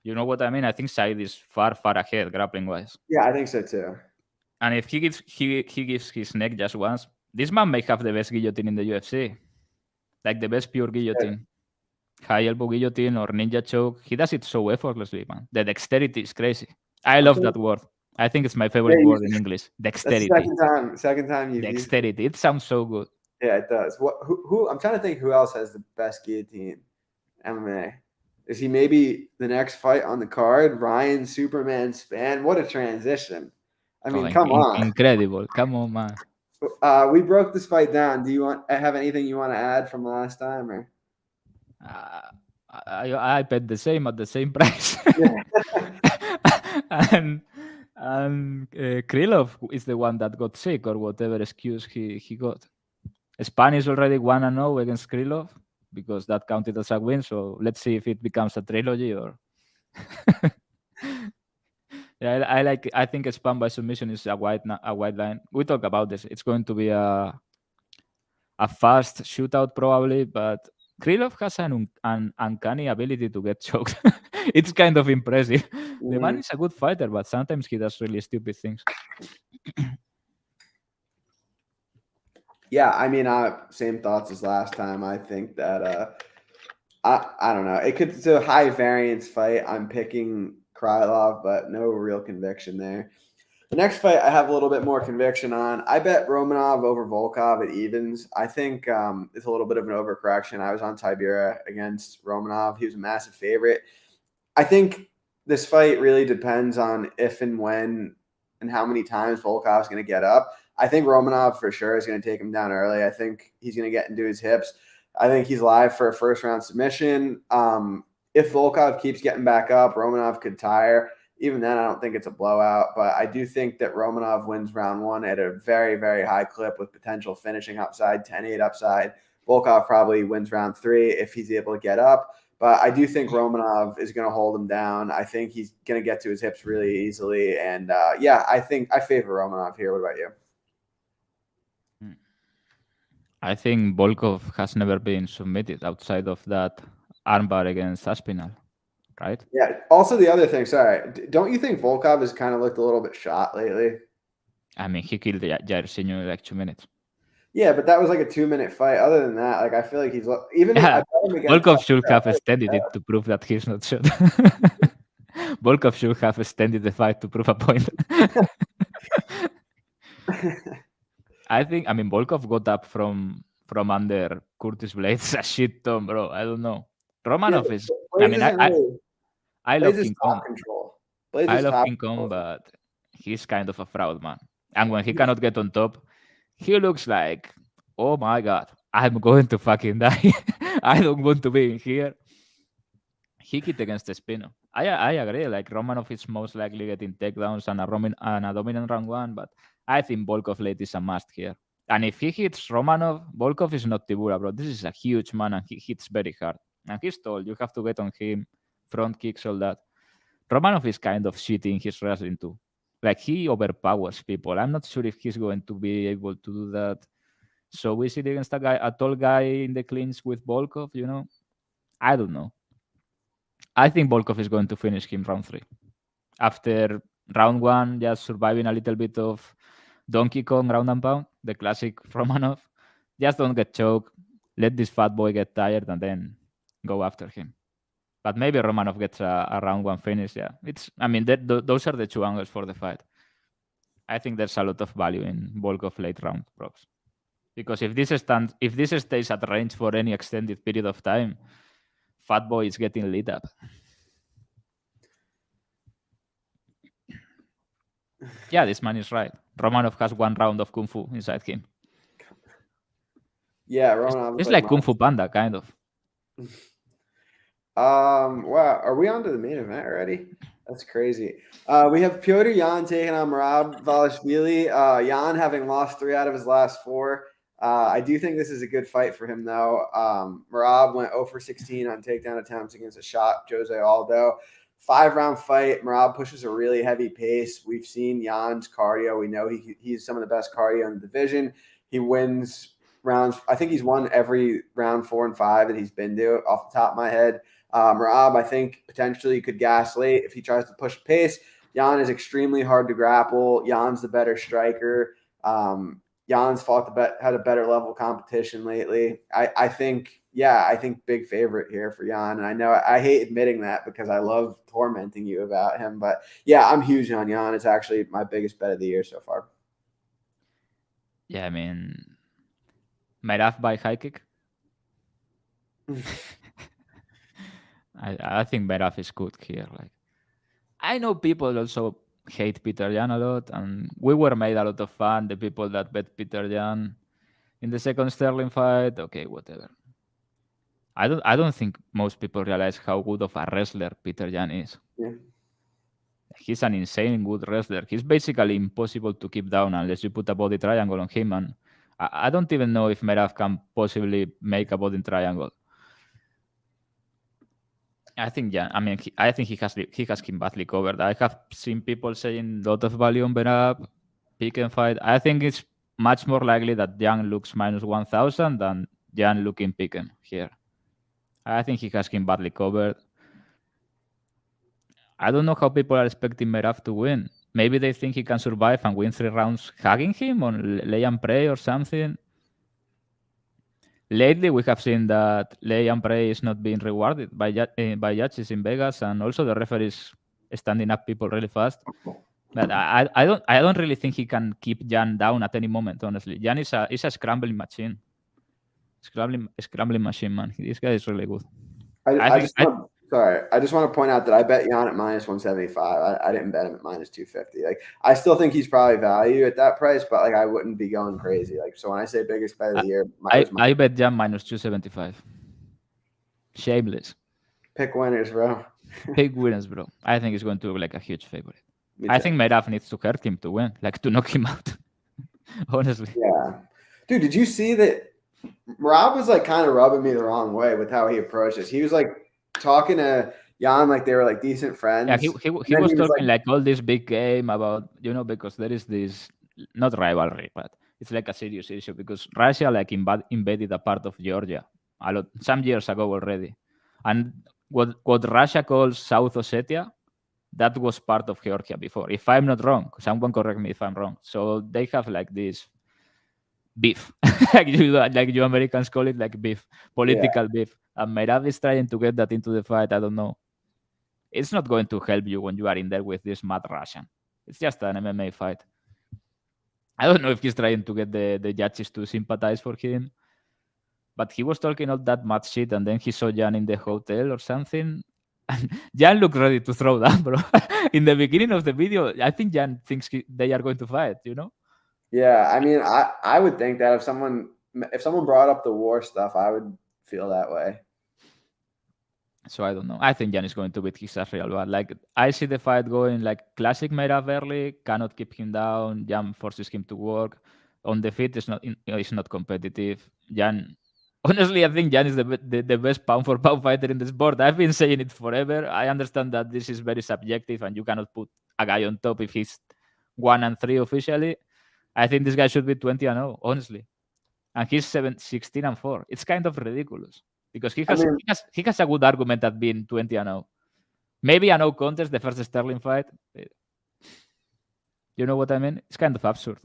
You know what I mean? I think Said is far ahead grappling-wise. Yeah, I think so too. And if he gives his neck just once, this man may have the best guillotine in the UFC. Like the best pure guillotine. Yeah. High elbow guillotine or ninja choke. He does it so effortlessly, man. The dexterity is crazy. I love that word. I think it's my favorite word in English. Dexterity. Second time you dexterity. It sounds so good. Yeah, it does. Who I'm trying to think who else has the best guillotine MMA. Is he maybe the next fight on the card? Ryan Superman Spann. What a transition. I mean, come on. Incredible. Come on, man. We broke this fight down. Do you have anything you want to add from last time? Or I bet the same at the same price. and Krylov is the one that got sick or whatever excuse he got. Spann is already 1-0 against Krylov because that counted as a win. So let's see if it becomes a trilogy or. Yeah, I think Spann by submission is a wide line. We talk about this. It's going to be a fast shootout probably, but Krylov has an uncanny ability to get choked. It's kind of impressive. The man is a good fighter, but sometimes he does really stupid things. Yeah, I mean, same thoughts as last time. I think that I don't know. It's a high variance fight. I'm picking Krylov, but no real conviction there. The next fight I have a little bit more conviction on. I bet Romanov over Volkov at evens. I think it's a little bit of an overcorrection. I was on Tibera against Romanov. He was a massive favorite. I think this fight really depends on if and when and how many times Volkov's going to get up. I think Romanov for sure is going to take him down early. I think he's going to get into his hips. I think he's live for a first-round submission. If Volkov keeps getting back up, Romanov could tire. Even then, I don't think it's a blowout, but I do think that Romanov wins round one at a very, very high clip with potential finishing upside, 10-8 upside. Volkov probably wins round three if he's able to get up. But I do think Romanov is going to hold him down. I think he's going to get to his hips really easily. And I think I favor Romanov here. What about you? I think Volkov has never been submitted outside of that armbar against Aspinall, right? Yeah. Also, the other thing, sorry, don't you think Volkov has kind of looked a little bit shot lately? I mean, he killed Jairzinho in like 2 minutes. Yeah, but that was like a 2-minute fight. Other than that, like I feel like he's even. Yeah, Volkov should have extended it to prove that he's not shot. Volkov should have extended the fight to prove a point. I mean, Volkov got up from under Curtis Blades a shit ton, bro. I don't know. Romanov is. I mean, I love King Kong. I love King Kong, but he's kind of a fraud, man. And when he cannot get on top, he looks like, oh my god, I'm going to fucking die. I don't want to be in here. He hit against Espino. I agree. Like Romanov is most likely getting takedowns and a dominant round one, but I think Volkov late is a must here. And if he hits Romanov, Volkov is not Tibura, bro. This is a huge man and he hits very hard. And he's tall. You have to get on him, front kicks, all that. Romanov is kind of shitty in his wrestling too. Like he overpowers people. I'm not sure if he's going to be able to do that so easily against a tall guy in the clinch with Volkov, you know? I don't know. I think Volkov is going to finish him round 3. After round 1, just surviving a little bit of Donkey Kong ground and pound, the classic Romanov. Just don't get choked. Let this fat boy get tired and then go after him. But maybe Romanov gets a round 1 finish. Yeah, those are the 2 angles for the fight. I think there's a lot of value in Volkov late round props. Because if this stays at range for any extended period of time, Fat Boy is getting lit up. Yeah, this man is right. Romanov has 1 round of Kung Fu inside him. Yeah, Romanov. It's like Kung Fu Panda, kind of. Wow. Are we on to the main event already? That's crazy. We have Petr Yan taking on Dvalishvili. Yan having lost 3 out of his last 4. I do think this is a good fight for him, though. Merab went 0 for 16 on takedown attempts against a shot Jose Aldo. 5-round fight. Merab pushes a really heavy pace. We've seen Jan's cardio. We know he's some of the best cardio in the division. He wins rounds. I think he's won every round 4 and 5 that he's been to off the top of my head. Merab, I think, potentially could gas late if he tries to push pace. Yan is extremely hard to grapple. Jan's the better striker. Jan's had a better level competition lately. I think big favorite here for Yan. And I know I hate admitting that because I love tormenting you about him. But yeah, I'm huge on Yan. It's actually my biggest bet of the year so far. Yeah, I mean, Merab by high kick. I think Merab is good here. Like, I know people also hate Petr Yan a lot, and we were made a lot of fun. The people that bet Petr Yan in the second Sterling fight, okay, whatever. I don't think most people realize how good of a wrestler Peter Yan is. Yeah. He's an insane good wrestler. He's basically impossible to keep down unless you put a body triangle on him. And I don't even know if Merab can possibly make a body triangle. I think Yan. I mean, I think he has him badly covered. I have seen people saying a lot of value on Merab, pick and fight. I think it's much more likely that Yan looks minus 1,000 than Yan looking pick him here. I think he has him badly covered. I don't know how people are expecting Merab to win. Maybe they think he can survive and win 3 rounds hugging him on lay and pray or something. Lately, we have seen that lay and pray is not being rewarded by judges in Vegas, and also the referees standing up people really fast. But I don't really think he can keep Yan down at any moment. Honestly, Yan is a scrambling machine. Scrambling machine, man. This guy is really good. I just want to point out that I bet Yan at minus 175. I didn't bet him at minus 250. Like, I still think he's probably value at that price, but like, I wouldn't be going crazy. Like, so when I say biggest bet of the year, I bet Yan minus 275. Shameless. Pick winners, bro. Pick winners, bro. I think he's going to look like a huge favorite. I think Merab needs to hurt him to win, like to knock him out. Honestly. Yeah. Dude, did you see that? Rob was like kind of rubbing me the wrong way with how he approached this. He was like talking to Yan like they were like decent friends. Yeah, he was talking like all this big game about, because there is this, not rivalry, but it's like a serious issue because Russia like invaded a part of Georgia some years ago already. And what Russia calls South Ossetia, that was part of Georgia before. If I'm not wrong, someone correct me if I'm wrong. So they have like this beef, like you Americans call it, like beef, political beef. And Merab is trying to get that into the fight. I don't know. It's not going to help you when you are in there with this mad Russian. It's just an MMA fight. I don't know if he's trying to get the judges to sympathize for him, but he was talking all that mad shit, and then he saw Yan in the hotel or something. And Yan looked ready to throw down, bro. In the beginning of the video, I think Yan thinks they are going to fight, Yeah, I mean, I would think that if someone brought up the war stuff, I would feel that way. So I don't know. I think Yan is going to beat his ass real bad. Like, I see the fight going like classic Merab early, cannot keep him down. Yan forces him to work. On the feet, it's not competitive. Yan, honestly, I think Yan is the best pound for pound fighter in the sport. I've been saying it forever. I understand that this is very subjective and you cannot put a guy on top if he's 1-3 officially. I think this guy should be 20-0, honestly. And he's 16-4. It's kind of ridiculous because he has a good argument at being 20-0. Maybe a no contest, the first Sterling fight. You know what I mean? It's kind of absurd.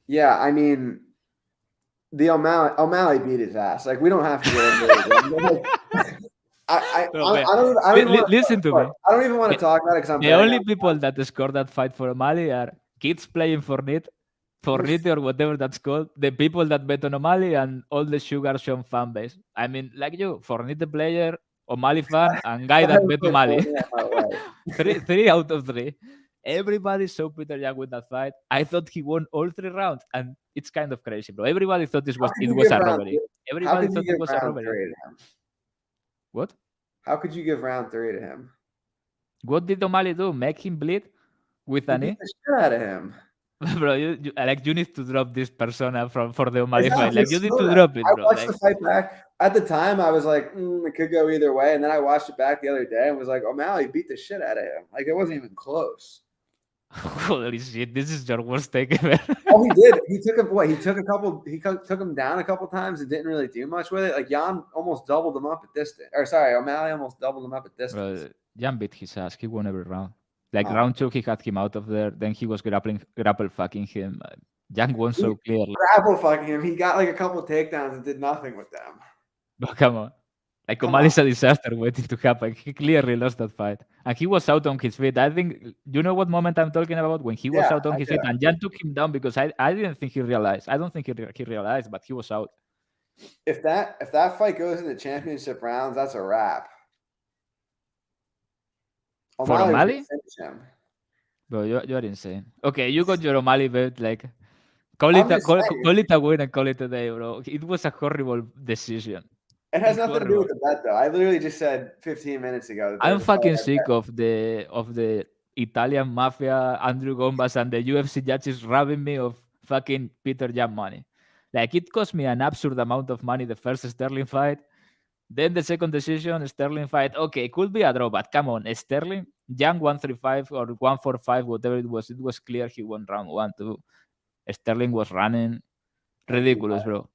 Yeah, I mean, the O'Malley beat his ass. Like, we don't have to get into it. Listen to me. I don't even want to talk about it because the only people that scored that fight for O'Malley are kids playing Fortnite or whatever that's called, the people that bet on O'Malley and all the Sugar Sean fan base. I mean, like you, Fortnite player, O'Malley fan, and guy that bet O'Malley. 3 out of 3. Everybody saw Peter Yan win that fight. I thought he won all 3 rounds, and it's kind of crazy, bro. Everybody thought it was a robbery. Everybody thought it was a robbery. What? How could you give round 3 to him? What did O'Malley do? Make him bleed with a knee? Beat the shit out of him. Bro, you need to drop this persona for the O'Malley fight. Like, you need to drop it, bro. I watched the fight back. At the time, I was like, it could go either way. And then I watched it back the other day and was like, O'Malley beat the shit out of him. Like, it wasn't even close. Holy shit, this is your worst take ever. Oh, he did. He took him. He took him down a couple times and didn't really do much with it. Like, Yan almost doubled him up at distance. Or sorry, O'Malley almost doubled him up at distance. Bro, Yan beat his ass. He won every round. Like, round 2, he had him out of there. Then he was grapple fucking him. Yan won so clearly. Grapple fucking him. He got like a couple of takedowns and did nothing with them. But come on. Like, O'Malley's a disaster waiting to happen. He clearly lost that fight. And he was out on his feet. I think, you know what moment I'm talking about? When he was out on his feet and Yan took him down because I didn't think he realized. I don't think he realized, but he was out. If that fight goes into championship rounds, that's a wrap. For O'Malley? Bro, you're insane. Okay, you got your O'Malley bet. Like, call it a win and call it a day, bro. It was a horrible decision. It has nothing to do with the bet, though. I literally just said 15 minutes ago that I'm there's a fight fucking I sick bet. of the Italian mafia, Andrew Gombas, and the UFC judges robbing me of fucking Peter Yan money. Like, it cost me an absurd amount of money the first Sterling fight. Then the second decision, Sterling fight. Okay, it could be a draw, but come on, Sterling, Yan 135 or 145, whatever it was clear he won round 1, 2. Sterling was running. Ridiculous, bro.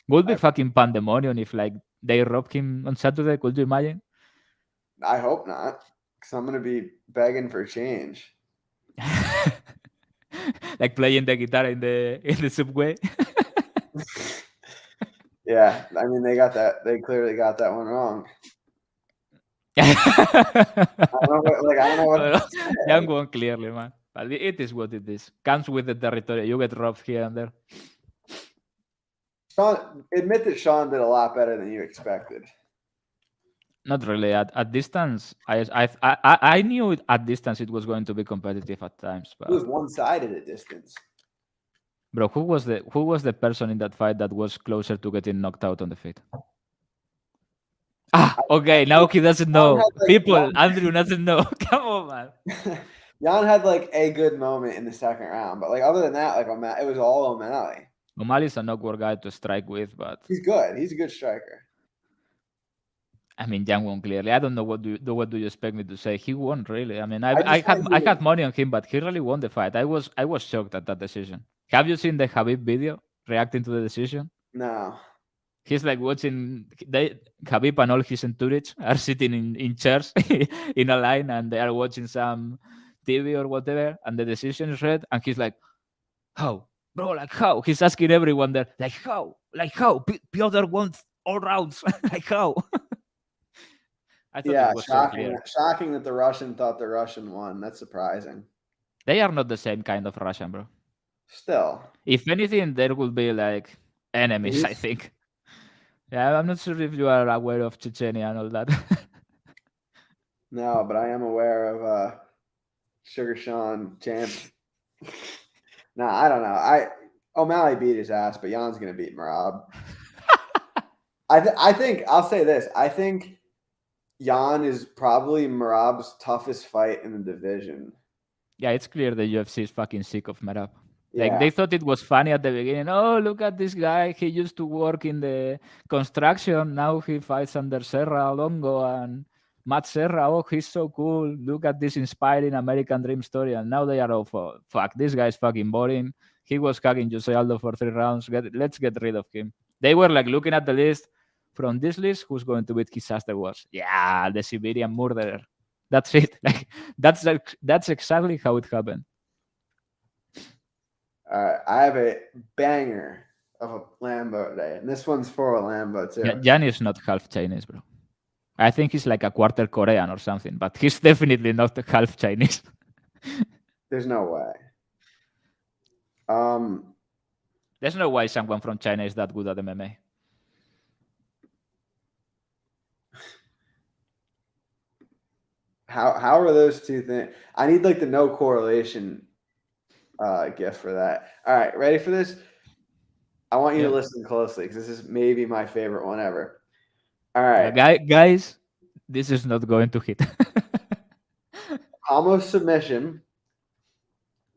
Would be fucking pandemonium if, like, they robbed him on Saturday. Could you imagine? I hope not, because I'm gonna be begging for change. Like playing the guitar in the subway. Yeah, I mean they got that. They clearly got that one wrong. I don't know what to say. Young one, clearly, man. But it is what it is. Comes with the territory. You get robbed here and there. Sean, admit that Sean did a lot better than you expected. Not really. At distance, I knew at distance it was going to be competitive at times. But It was one-sided at distance. bro, who was the person in that fight that was closer to getting knocked out on the feet? Okay, now he doesn't know. Andrew doesn't know. Come on, man. Yan had like a good moment in the second round, but like other than that, like it was all O'Malley. O'Malley's an awkward guy to strike with, but he's good. He's a good striker. I mean, Yang won clearly. I don't know what do you expect me to say. He won really. I mean, I had money on him, but he really won the fight. I was shocked at that decision. Have you seen the Khabib video reacting to the decision? No. He's like watching. Khabib and all his entourage are sitting in chairs in a line, and they are watching some TV or whatever, and the decision is read, and he's like, "How, bro? Like how?" He's asking everyone there, like how? Piotr wants all rounds, like how? I thought it was shocking that the Russian thought the Russian won. That's surprising. They are not the same kind of Russian, bro. Still, if anything, there will be like enemies. I think. Yeah, I'm not sure if you are aware of Chechnya and all that. No, but I am aware of Sugar Sean champ. No, I don't know. O'Malley beat his ass, but Jan's gonna beat Merab. I think I'll say this. I think Yan is probably Merab's toughest fight in the division. Yeah, it's clear the UFC is fucking sick of Merab. Like, they thought it was funny at the beginning. Oh, look at this guy. He used to work in the construction. Now he fights under Serra Longo and Matt Serra. Oh, he's so cool. Look at this inspiring American dream story. And now they are all fuck, this guy's fucking boring. He was hugging Jose Aldo for 3 rounds. Let's get rid of him. They were like looking at the list. From this list, who's going to beat his ass the worst? Yeah, the Siberian murderer. That's it. Like that's exactly how it happened. All right, I have a banger of a Lambo today, and this one's for a Lambo too. Yeah, Jan is not half Chinese, bro. I think he's like a quarter Korean or something, but he's definitely not half Chinese. There's no way. There's no way someone from China is that good at MMA. How are those two things? I need like the no correlation gift for that. All right, ready for this? I want you to listen closely because this is maybe my favorite one ever. All right, guys, this is not going to hit. Ramos submission,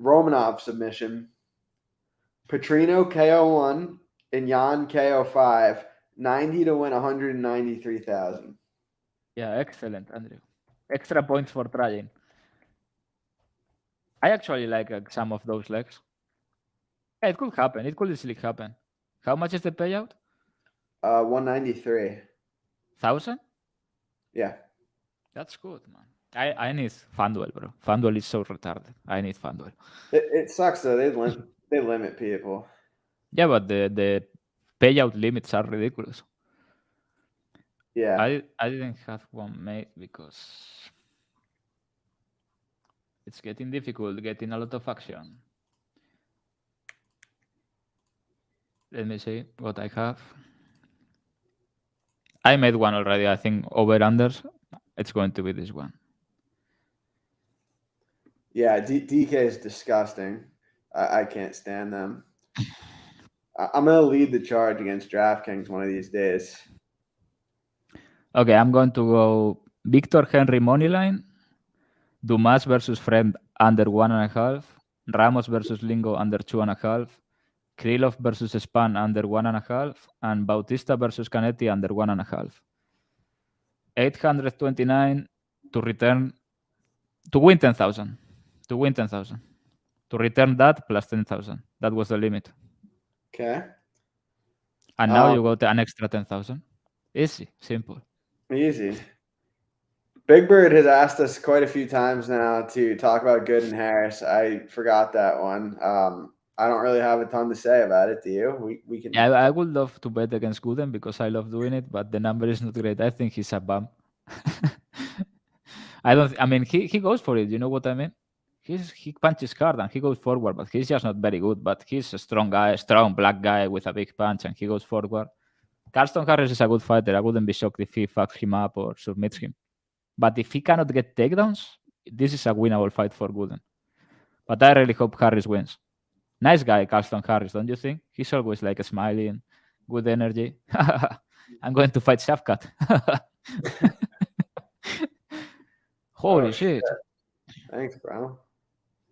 Romanov submission, Petrino KO1, and Yan KO5. 90 to win 193,000. Yeah, excellent, Andrew. Extra points for trying. I actually like some of those legs. Yeah, it could happen. It could easily happen. How much is the payout? 193,000. Yeah. That's good, man. I need FanDuel, bro. FanDuel is so retarded. I need FanDuel. It sucks though. They limit people. Yeah, but the payout limits are ridiculous. Yeah. I didn't have one made because it's getting difficult, getting a lot of action. Let me see what I have. I made one already. I think over-unders. It's going to be this one. Yeah, DK is disgusting. I can't stand them. I'm going to lead the charge against DraftKings one of these days. Okay, I'm going to go Victor Henry moneyline, Dumas versus Fremd under 1.5, Ramos versus Lingo under 2.5, Krylov versus Spann under 1.5, and Batista versus Canetti under 1.5. 829 to return to win 10,000. To win 10,000. To return that plus 10,000. That was the limit. Okay. And now you got an extra 10,000. Easy, simple. Easy. Big Bird has asked us quite a few times now to talk about Good and Harris. I forgot that one. I don't really have a ton to say about it. Do you? We can. Yeah, I would love to bet against Gooden because I love doing it, but the number is not great. I think he's a bum. I mean, he goes for it. You know what I mean? He punches hard and he goes forward, but he's just not very good. But he's a strong guy, strong black guy with a big punch, and he goes forward. Carlston Harris is a good fighter. I wouldn't be shocked if he fucks him up or submits him. But if he cannot get takedowns, this is a winnable fight for Gooden. But I really hope Harris wins. Nice guy, Carlston Harris, don't you think? He's always like smiling, good energy. I'm going to fight Shafkat. Holy shit. Thanks, bro.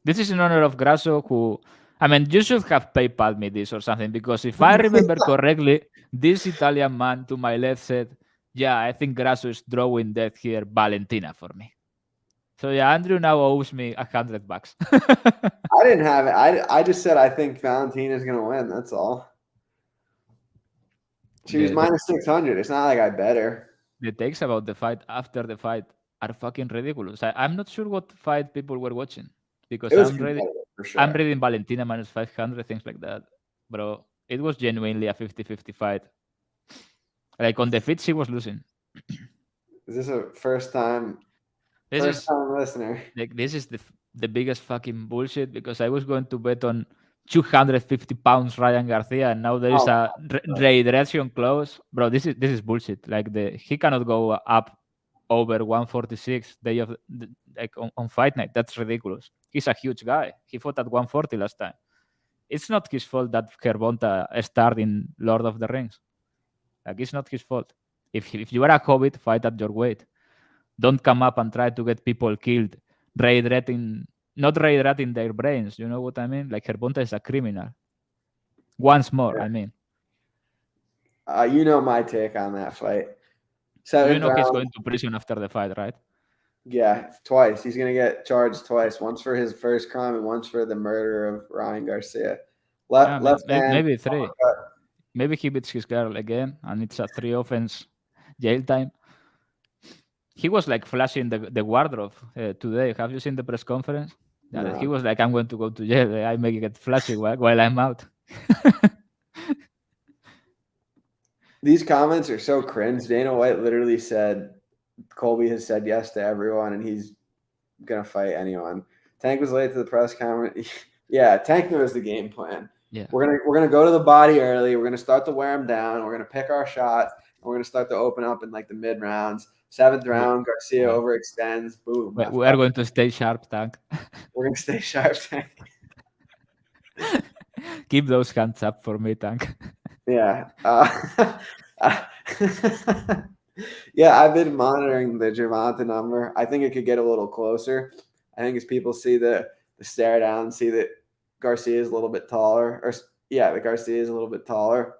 This is in honor of Grasso, who, I mean, you should have PayPal me this or something, because if I remember correctly, this Italian man to my left said, yeah, I think Grasso is drawing dead here, Valentina for me. So yeah, Andrew now owes me $100. I didn't have it. I just said I think Valentina's gonna win. That's all. She was minus 600. It's not like I bet her. The takes about the fight after the fight are fucking ridiculous. I'm not sure what fight people were watching, because I'm reading Valentina minus 500, things like that. Bro, it was genuinely a 50-50 fight. Like on the feet, she was losing. Is this a first time listener? Like, this is the biggest fucking bullshit, because I was going to bet on 250 pounds Ryan Garcia, and now there is a redirection clause. Bro, this is bullshit. Like, he cannot go up over 146 day of like on fight night. That's ridiculous. He's a huge guy. He fought at 140 last time. It's not his fault that Gervonta starred in Lord of the Rings. Like, it's not his fault. If you are a hobbit, fight at your weight. Don't come up and try to get people killed, not raid-ratting their brains. You know what I mean? Like, Gervonta is a criminal. Once more, I mean. You know my take on that fight. You know he's going to prison after the fight, right? Yeah, twice. He's going to get charged twice. Once for his first crime and once for the murder of Ryan Garcia. Left hand. Maybe 3. Maybe he beats his girl again, and it's a 3 offense jail time. He was like flashing the wardrobe today. Have you seen the press conference? No. He was like, I'm going to go to jail. I make it flashing while I'm out. These comments are so cringe. Dana White literally said, Colby has said yes to everyone, and he's going to fight anyone. Tank was late to the press conference. Yeah, Tank knows the game plan. Yeah. We're gonna go to the body early. We're gonna start to wear him down. We're gonna pick our shots. And we're gonna start to open up in like the mid rounds. 7th round, Garcia overextends. Boom. We are going to stay sharp, Tank. We're gonna stay sharp, Tank. Keep those hands up for me, Tank. Yeah. Yeah, I've been monitoring the Gervonta number. I think it could get a little closer. I think as people see the stare down, see that Garcia is a little bit taller, the Garcia is a little bit taller.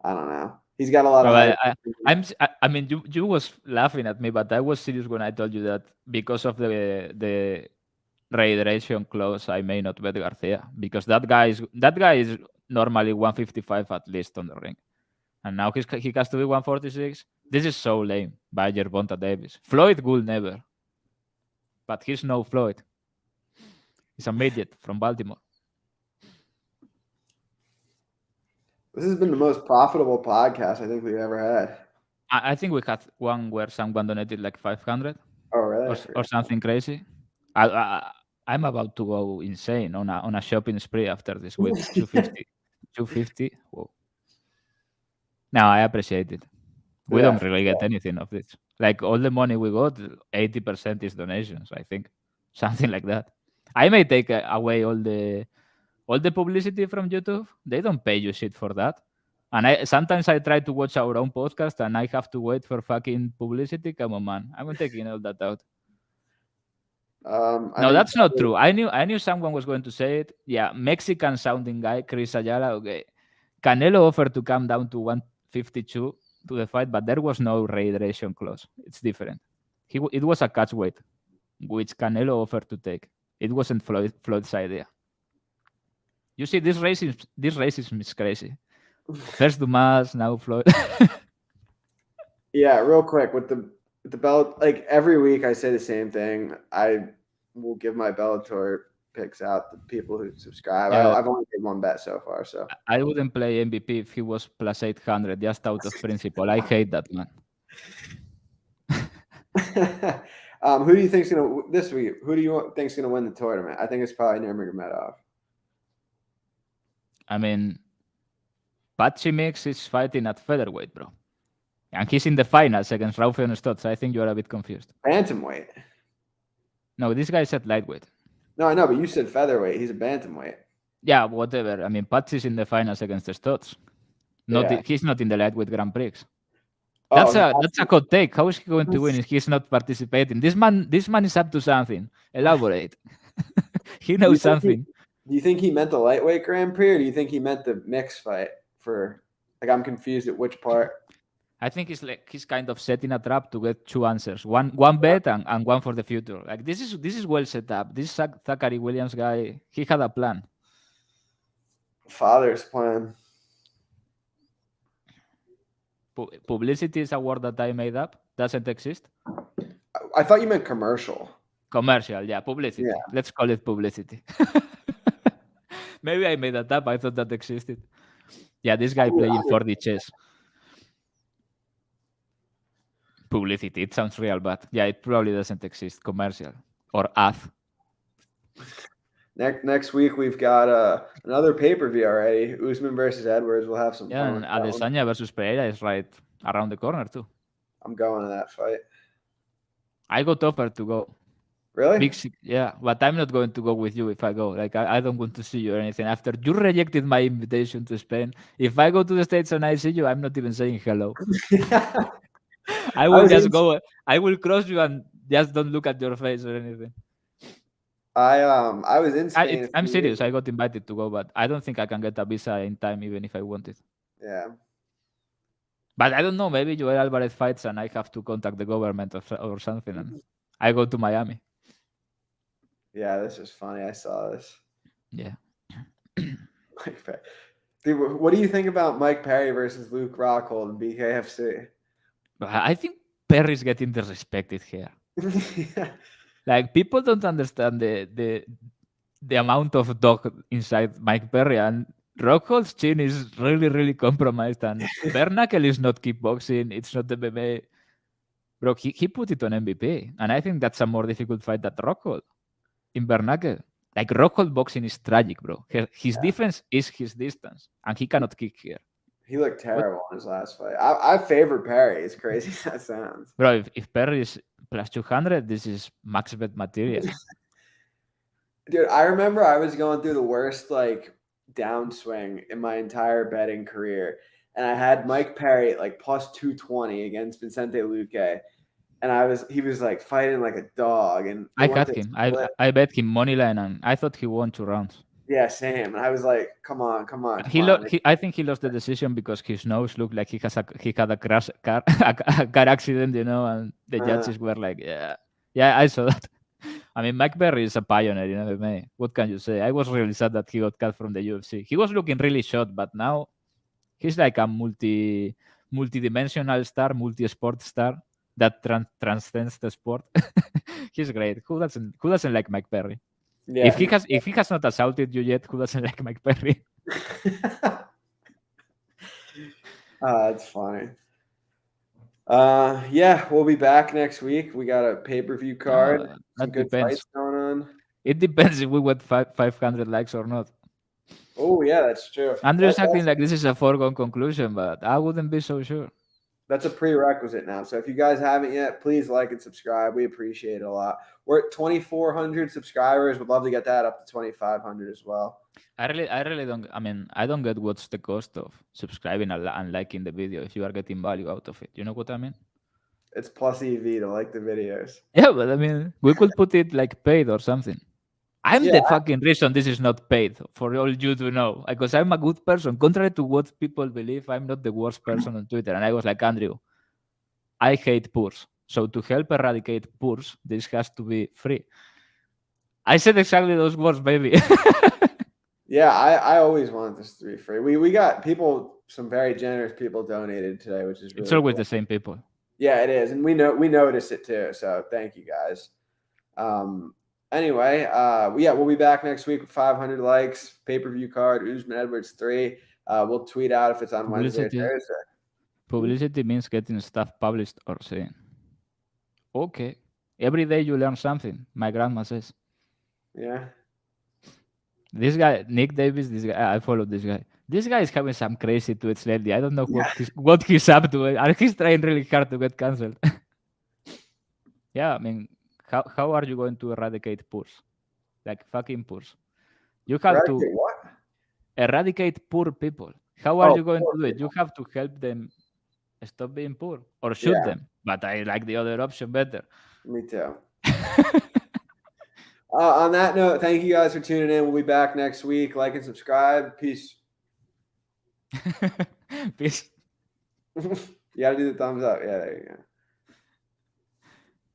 I don't know. He's got a lot of. I mean, you was laughing at me, but I was serious when I told you that because of the reiteration clause, I may not bet Garcia, because that guy is normally 155 at least on the ring, and now he has to be 146. This is so lame by Gervonta Davis. Floyd will never, but he's no Floyd. He's a midget from Baltimore. This has been the most profitable podcast I think we've ever had. I think we had one where someone donated like 500. Oh, really? Or something crazy. I'm about to go insane on a shopping spree after this with 250. 250. Whoa. No, I appreciate it. We don't really get anything of this. Like, all the money we got, 80% is donations, I think. Something like that. I may take away all the publicity from YouTube. They don't pay you shit for that. And sometimes I try to watch our own podcast and I have to wait for fucking publicity. Come on, man. I'm taking all that out. I No, think that's not true. I knew someone was going to say it. Yeah, Mexican sounding guy, Chris Ayala. Okay. Canelo offered to come down to 152 to the fight, but there was no reiteration clause. It's different. It was a catch weight, which Canelo offered to take. It wasn't Floyd's idea. You see, this racism is crazy. First Dumas, now Floyd. Yeah, real quick with the belt. Like every week, I say the same thing. I will give my Bellator picks out the people who subscribe. Yeah. I've only made one bet so far, so I wouldn't play MVP if he was plus 800 just out of principle. I hate that, man. Who do you think's gonna this week? Who do you think's gonna win the tournament? I think it's probably Nurmagomedov. I mean, Pachi Mix is fighting at featherweight, bro. And he's in the finals against Raufeon Stotts. I think you're a bit confused. Bantamweight. No, this guy said lightweight. No, I know, but you said featherweight. He's a bantamweight. Yeah, whatever. I mean, Pachi's in the finals against the Stotts. He's not in the lightweight Grand Prix. That's a hot take. How is he going to win if he's not participating? This man is up to something. Elaborate. He knows something. Do you think he meant the lightweight Grand Prix, or do you think he meant the mixed fight? I'm confused at which part. I think he's kind of setting a trap to get two answers. One bet and one for the future. Like this is well set up. This Zachary Williams guy, he had a plan. Father's plan. Publicity is a word that I made up. Doesn't exist. I thought you meant commercial. Commercial, yeah, publicity. Yeah. Let's call it publicity. Maybe I made that up. I thought that existed. Yeah, this guy playing 4D chess. Publicity. It sounds real, but yeah, it probably doesn't exist. Commercial or ad. Next week we've got another pay-per-view already. Usman versus Edwards. We'll have some fun. Yeah, and Adesanya versus Pereira is right around the corner too. I'm going to that fight. I got offered to go. Really? Yeah, but I'm not going to go with you if I go. Like I don't want to see you or anything. After you rejected my invitation to Spain, if I go to the States and I see you, I'm not even saying hello. I will just go. I will cross you and just don't look at your face or anything. I was in Spain. I'm serious. I got invited to go, but I don't think I can get a visa in time, even if I wanted. Yeah. But I don't know. Maybe Joel Alvarez fights and I have to contact the government or something, and I go to Miami. Yeah, this is funny. I saw this. Yeah. Dude, what do you think about Mike Perry versus Luke Rockhold in BKFC? I think Perry's getting disrespected here. Yeah. Like people don't understand the amount of dog inside Mike Perry, and Rockhold's chin is really, really compromised, and bare knuckle is not kickboxing. It's not MMA. Bro, he put it on MVP, and I think that's a more difficult fight than Rockhold in bare knuckle. Like Rockhold boxing is tragic, bro. His defense is his distance, and he cannot kick here. He looked terrible in his last fight. I favor Perry. As crazy as that sounds. Bro, if Perry is plus 200, this is max bet material. Dude, I remember I was going through the worst downswing in my entire betting career, and I had Mike Perry at plus 220 against Vicente Luque, and he was fighting like a dog. And I cut him. I bet him money line, and I thought he won 2 rounds. Yeah, same. And I was like, come on. I think he lost the decision because his nose looked like he had a car accident, and the judges were like, yeah, I saw that. I mean, Mike Perry is a pioneer in MMA. What can you say? I was really sad that he got cut from the UFC. He was looking really shot, but now he's like a multi-dimensional star, multi-sport star that transcends the sport. He's great. Who doesn't like Mike Perry? Yeah. If he has not assaulted you yet, who doesn't like Mike Perry? That's funny. Yeah, we'll be back next week. We got a pay-per-view card. Some good fights going on. It depends if we get 500 likes or not. Oh yeah, that's true. Andrew's acting like this is a foregone conclusion, but I wouldn't be so sure. That's a prerequisite now. So if you guys haven't yet, please like and subscribe. We appreciate it a lot. We're at 2,400 subscribers. Would love to get that up to 2,500 as well. I really don't. I mean, I don't get what's the cost of subscribing and liking the video if you are getting value out of it. You know what I mean? It's plus EV to like the videos. Yeah, but I mean, we could put it like paid or something. I'm the fucking reason this is not paid for all you to know. Because I'm a good person. Contrary to what people believe, I'm not the worst person on Twitter. And I was like, Andrew, I hate poors. So to help eradicate poors, this has to be free. I said exactly those words, baby. Yeah, I always wanted this to be free. We got people, some very generous people donated today, which is really It's always cool. the same people. Yeah, it is. And we notice it too. So thank you guys. Anyway, we'll be back next week with 500 likes, pay-per-view card, Usman Edwards 3. We'll tweet out if it's on Wednesday or Thursday. Publicity means getting stuff published or seen. Okay. Every day you learn something, my grandma says. Yeah. This guy, Nick Davis, this guy, I follow this guy. This guy is having some crazy tweets lately. I don't know what he's up to. And he's trying really hard to get cancelled. Yeah, I mean, how are you going to eradicate poors? Like fucking poors. You have to what? Eradicate poor people. How are you going to do it? You have to help them stop being poor or shoot them. But I like the other option better. Me too. On that note, thank you guys for tuning in. We'll be back next week. Like and subscribe. Peace. Peace. You got to do the thumbs up. Yeah, there you go.